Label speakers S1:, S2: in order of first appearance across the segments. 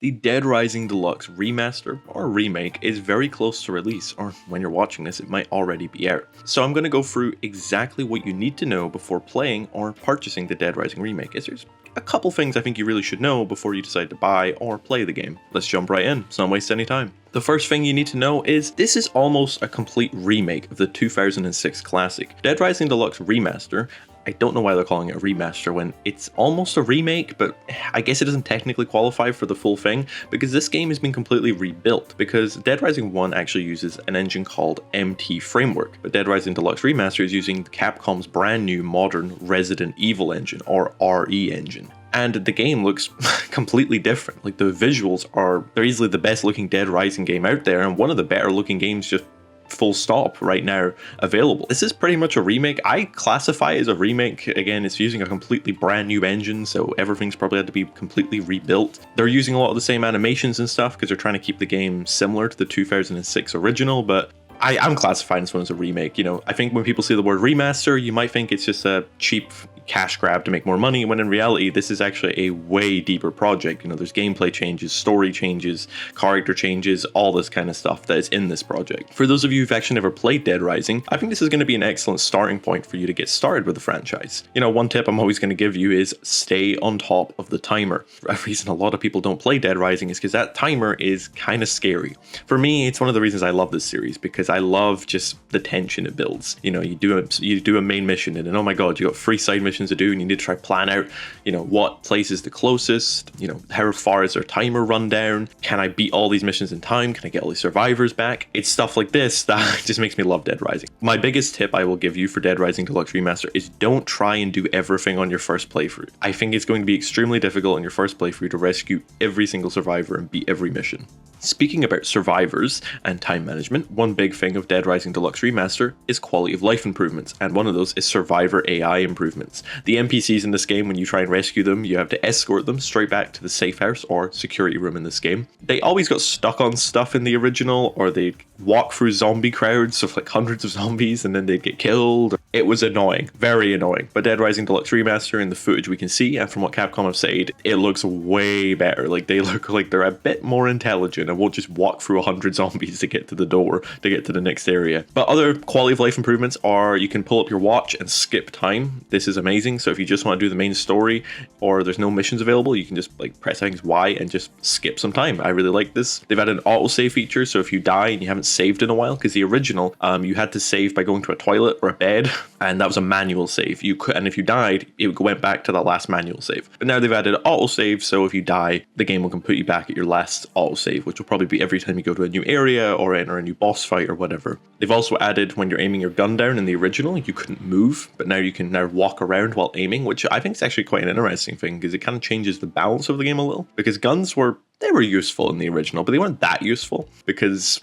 S1: The Dead Rising Deluxe Remaster or Remake is very close to release, or when you're watching this, it might already be out. So I'm going to go through exactly what you need to know before playing or purchasing the Dead Rising Remake, as there's a couple things I think you really should know before you decide to buy or play the game. Let's jump right in, so don't waste any time. The first thing you need to know is this is almost a complete remake of the 2006 classic. Dead Rising Deluxe Remaster, I don't know why they're calling it a remaster when it's almost a remake, but I guess it doesn't technically qualify for the full thing because this game has been completely rebuilt, because Dead Rising 1 actually uses an engine called MT Framework, but Dead Rising Deluxe Remaster is using Capcom's brand new modern Resident Evil engine, or RE engine. And the game looks completely different. Like, the visuals they're easily the best looking Dead Rising game out there, and one of the better looking games just full stop right now available. This is pretty much a remake. I classify it as a remake. Again, it's using a completely brand new engine, so everything's probably had to be completely rebuilt. They're using a lot of the same animations and stuff because they're trying to keep the game similar to the 2006 original, but I'm classifying this one as a remake. You know, I think when people say the word remaster, you might think it's just a cheap cash grab to make more money, when in reality this is actually a way deeper project. You know, there's gameplay changes, story changes, character changes, all this kind of stuff that is in this project. For those of you who've actually never played Dead Rising, I think this is going to be an excellent starting point for you to get started with the franchise. You know, one tip I'm always going to give you is stay on top of the timer. A reason a lot of people don't play Dead Rising is because that timer is kind of scary. For me, it's one of the reasons I love this series, because I love just the tension it builds. You know, you do a main mission and then, oh my god, you got 3 side missions to do, and you need to try plan out, you know, what place is the closest, you know, how far is their timer run down, can I beat all these missions in time, can I get all these survivors back? It's stuff like this that just makes me love Dead Rising. My biggest tip I will give you for Dead Rising Deluxe Remaster is don't try and do everything on your first playthrough. I think it's going to be extremely difficult on your first playthrough to rescue every single survivor and beat every mission. Speaking about survivors and time management, one big thing of Dead Rising Deluxe Remaster is quality of life improvements, and one of those is survivor AI improvements. The NPCs in this game, when you try and rescue them, you have to escort them straight back to the safe house or security room in this game. They always got stuck on stuff in the original, or they'd walk through zombie crowds of like hundreds of zombies and then they'd get killed. It was annoying, very annoying. But Dead Rising Deluxe Remaster, in the footage we can see, and from what Capcom have said, it looks way better. Like, they look like they're a bit more intelligent and won't just walk through 100 zombies to get to the door, to get to the next area. But other quality of life improvements are you can pull up your watch and skip time. This is amazing. So if you just want to do the main story or there's no missions available, you can just like press I think Y and just skip some time. I really like this. They've added an autosave feature, so if you die and you haven't saved in a while, because the original you had to save by going to a toilet or a bed, and that was a manual save. You could, and if you died, it went back to that last manual save. But now they've added autosave, so if you die, the game will put you back at your last autosave, which will probably be every time you go to a new area or enter a new boss fight or whatever. They've also added when you're aiming your gun down in the original, you couldn't move, but now you can now walk around while aiming, which I think is actually quite an interesting thing because it kind of changes the balance of the game a little. Because guns were useful in the original, but they weren't that useful because,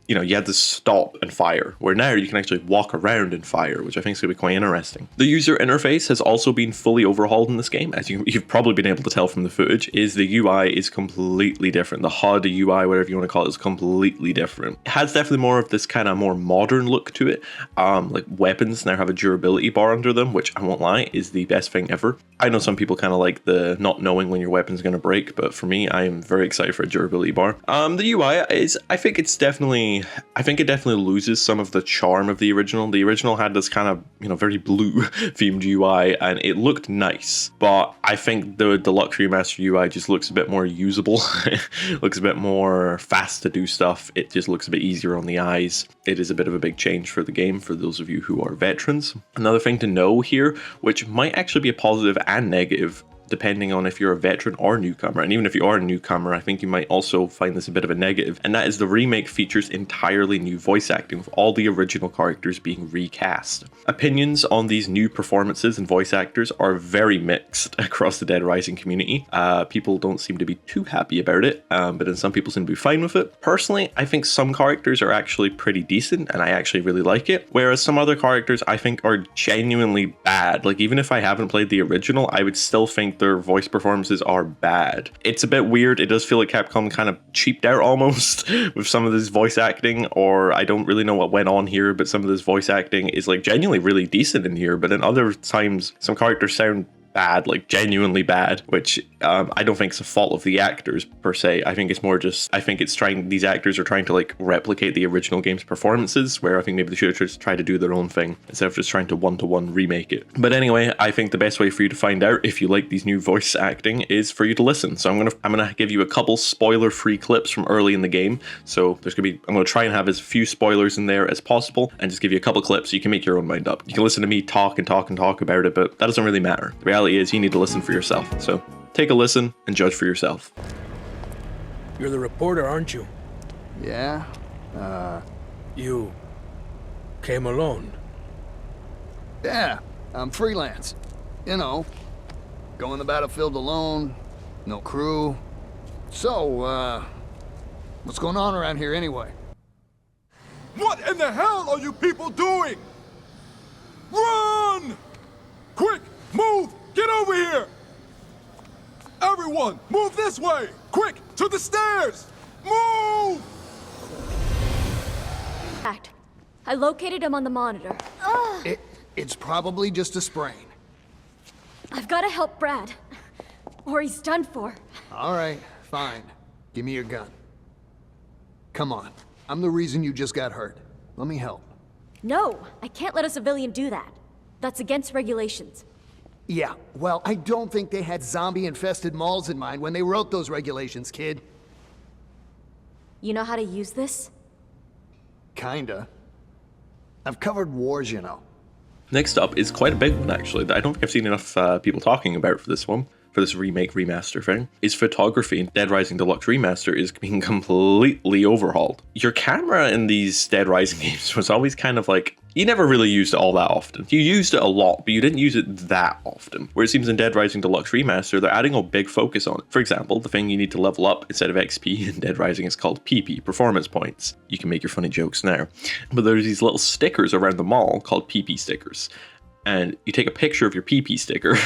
S1: you know, you had to stop and fire, where now you can actually walk around and fire, which I think is going to be quite interesting. The user interface has also been fully overhauled in this game. As you've probably been able to tell from the footage, is the UI is completely different. The HUD, the UI, whatever you want to call it, is completely different. It has definitely more of this kind of more modern look to it. Like, weapons now have a durability bar under them, which I won't lie, is the best thing ever. I know some people kind of like the not knowing when your weapon's going to break, but for me, I am very excited for a durability bar. The UI is, I think it definitely loses some of the charm of the original. The original had this kind of, you know, very blue themed UI, and it looked nice, but I think the Deluxe Remaster UI just looks a bit more usable. Looks a bit more fast to do stuff. It just looks a bit easier on the eyes. It is a bit of a big change for the game for those of you who are veterans. Another thing to know here, which might actually be a positive and negative, depending on if you're a veteran or newcomer. And even if you are a newcomer, I think you might also find this a bit of a negative. And that is the remake features entirely new voice acting, with all the original characters being recast. Opinions on these new performances and voice actors are very mixed across the Dead Rising community. People don't seem to be too happy about it, but then some people seem to be fine with it. Personally, I think some characters are actually pretty decent, and I actually really like it. Whereas some other characters I think are genuinely bad. Like, even if I haven't played the original, I would still think their voice performances are bad. It's a bit weird. It does feel like Capcom kind of cheaped out almost with some of this voice acting, or I don't really know what went on here, but some of this voice acting is like genuinely really decent in here, but then other times some characters sound bad, like genuinely bad, which I don't think it's a fault of the actors per se. I think it's more just, I think it's these actors are trying to like replicate the original game's performances, where I think maybe they should have just tried to do their own thing instead of just trying to one-to-one remake it. But anyway, I think the best way for you to find out if you like these new voice acting is for you to listen. So I'm gonna give you a couple spoiler-free clips from early in the game. So I'm gonna try and have as few spoilers in there as possible, and just give you a couple clips so you can make your own mind up. You can listen to me talk about it, but that doesn't really matter. The reality is you need to listen for yourself. So take a listen and judge for yourself.
S2: You're the reporter, aren't you?
S3: Yeah?
S2: You came alone.
S3: Yeah, I'm freelance. You know, going the battlefield alone, no crew. So, what's going on around here anyway?
S4: What in the hell are you people doing? Run! Quick, move! Get over here! Everyone, move this way! Quick, to the stairs! Move!
S5: Fact. I located him on the monitor.
S3: It's probably just a sprain.
S5: I've got to help Brad, or he's done for.
S3: All right, fine. Give me your gun. Come on. I'm the reason you just got hurt. Let me help.
S5: No, I can't let a civilian do that. That's against regulations.
S3: Yeah, well, I don't think they had zombie-infested malls in mind when they wrote those regulations, kid.
S5: You know how to use this?
S3: Kinda. I've covered wars, you know.
S1: Next up is quite a big one, actually, that I don't think I've seen enough people talking about for this one, for this remake remaster thing, is photography. Dead Rising Deluxe Remaster is being completely overhauled. Your camera in these Dead Rising games was always kind of like, you never really used it all that often. You used it a lot, but you didn't use it that often. Where it seems in Dead Rising Deluxe Remaster, they're adding a big focus on it. For example, the thing you need to level up instead of XP in Dead Rising is called PP, performance points. You can make your funny jokes now. But there's these little stickers around the mall called PP stickers. And you take a picture of your PP sticker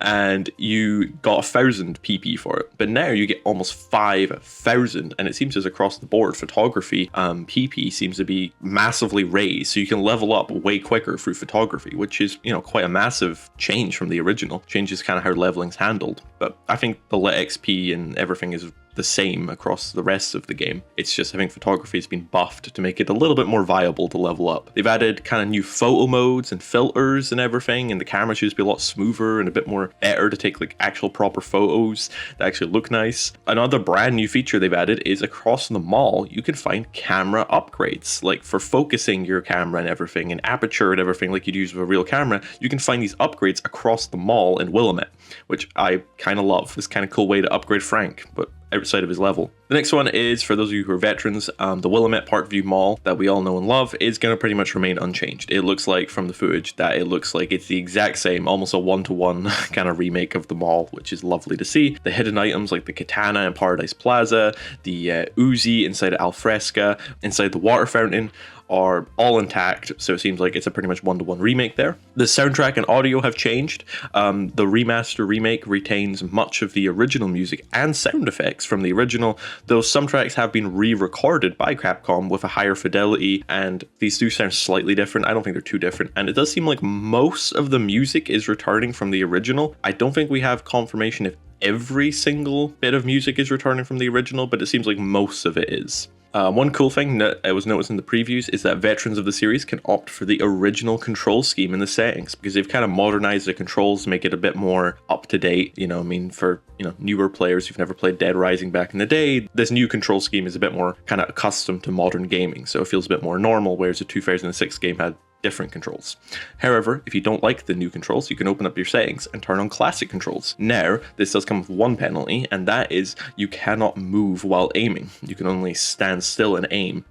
S1: and you got 1,000 PP for it. But now you get almost 5,000, and it seems as across the board, photography PP seems to be massively raised, so you can level up way quicker through photography, which is, you know, quite a massive change from the original. Changes kind of how leveling's handled. But I think the lit XP and everything is the same across the rest of the game. It's just, I think photography has been buffed to make it a little bit more viable to level up. They've added kind of new photo modes and filters and everything, and the camera should be a lot smoother and a bit more better to take like actual proper photos that actually look nice. Another brand new feature they've added is across the mall, you can find camera upgrades, like for focusing your camera and everything, and aperture and everything like you'd use with a real camera. You can find these upgrades across the mall in Willamette, which I kind of love. It's kind of cool way to upgrade Frank, but outside of his level. The next one is, for those of you who are veterans, the Willamette Parkview Mall that we all know and love is going to pretty much remain unchanged. It looks like from the footage that it looks like it's the exact same, almost a one-to-one kind of remake of the mall, which is lovely to see. The hidden items like the katana in Paradise Plaza, the Uzi inside of Alfresca, inside the water fountain, are all intact, so it seems like it's a pretty much one-to-one remake there. The soundtrack and audio have changed. The remaster remake retains much of the original music and sound effects from the original, though some tracks have been re-recorded by Capcom with a higher fidelity, and these do sound slightly different. I don't think they're too different, and it does seem like most of the music is returning from the original. I don't think we have confirmation if every single bit of music is returning from the original, but it seems like most of it is. One cool thing that I was noticing in the previews is that veterans of the series can opt for the original control scheme in the settings, because they've kind of modernized the controls to make it a bit more up to date. You know, I mean, for, you know, newer players who've never played Dead Rising back in the day, this new control scheme is a bit more kind of accustomed to modern gaming, so it feels a bit more normal, whereas the 2006 game had different controls. However, if you don't like the new controls, you can open up your settings and turn on classic controls. Now, this does come with one penalty, and that is you cannot move while aiming. You can only stand still and aim,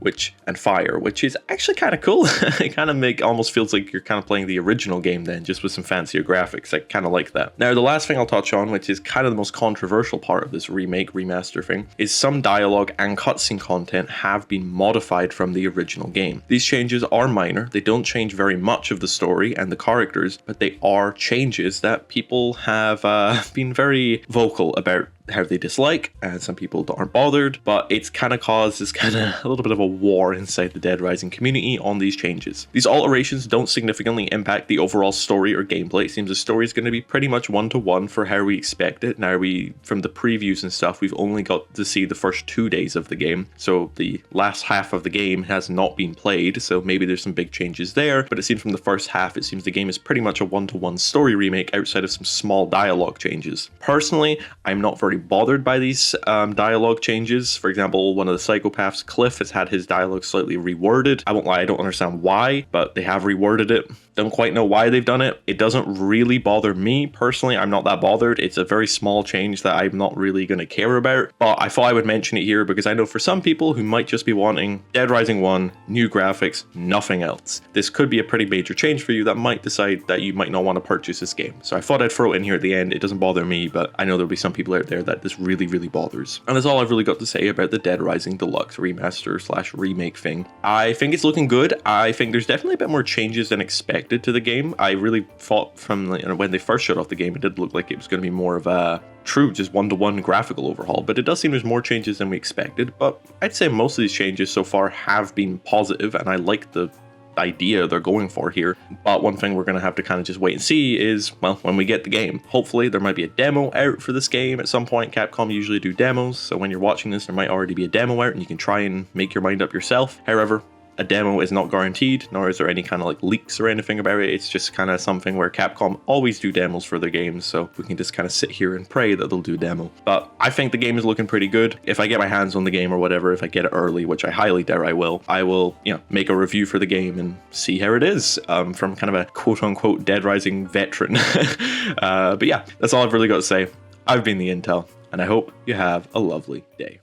S1: and fire, which is actually kind of cool. It kind of almost feels like you're kind of playing the original game then, just with some fancier graphics. I kind of like that. Now, the last thing I'll touch on, which is kind of the most controversial part of this remake remaster thing, is some dialogue and cutscene content have been modified from the original game. These changes are minor. They don't change very much of the story and the characters, but they are changes that people have been very vocal about how they dislike, and some people aren't bothered, but it's kind of caused this kind of a little bit of a war inside the Dead Rising community on these changes. These alterations don't significantly impact the overall story or gameplay. It seems the story is going to be pretty much one-to-one for how we expect it. Now, from the previews and stuff, we've only got to see the first 2 days of the game, so the last half of the game has not been played, so maybe there's some big changes there, but it seems from the first half, it seems the game is pretty much a one-to-one story remake outside of some small dialogue changes. Personally, I'm not very bothered by these dialogue changes. For example, one of the psychopaths, Cliff, has had his dialogue slightly reworded. I won't lie, I don't understand why, but they have reworded it. Don't quite know why they've done it. It doesn't really bother me personally. I'm not that bothered. It's a very small change that I'm not really going to care about, but I thought I would mention it here because I know for some people who might just be wanting Dead Rising 1, new graphics, nothing else, this could be a pretty major change for you that might decide that you might not want to purchase this game. So I thought I'd throw it in here at the end. It doesn't bother me, but I know there'll be some people out there that this really, really bothers. And that's all I've really got to say about the Dead Rising Deluxe Remaster / remake thing. I think it's looking good. I think there's definitely a bit more changes than expected to the game. I really thought from when they first showed off the game, it did look like it was going to be more of a true just one-to-one graphical overhaul, but it does seem there's more changes than we expected. But I'd say most of these changes so far have been positive, and I like the idea they're going for here. But one thing we're going to have to kind of just wait and see is, well, when we get the game. Hopefully there might be a demo out for this game at some point. Capcom usually do demos, so when you're watching this, there might already be a demo out and you can try and make your mind up yourself. However, a demo is not guaranteed, nor is there any kind of like leaks or anything about it. It's just kind of something where Capcom always do demos for their games, so we can just kind of sit here and pray that they'll do a demo. But I think the game is looking pretty good. If I get my hands on the game or whatever, if I get it early, which I highly doubt I will, make a review for the game and see how it is from kind of a quote-unquote Dead Rising veteran. But yeah, that's all I've really got to say. I've been the Intel, and I hope you have a lovely day.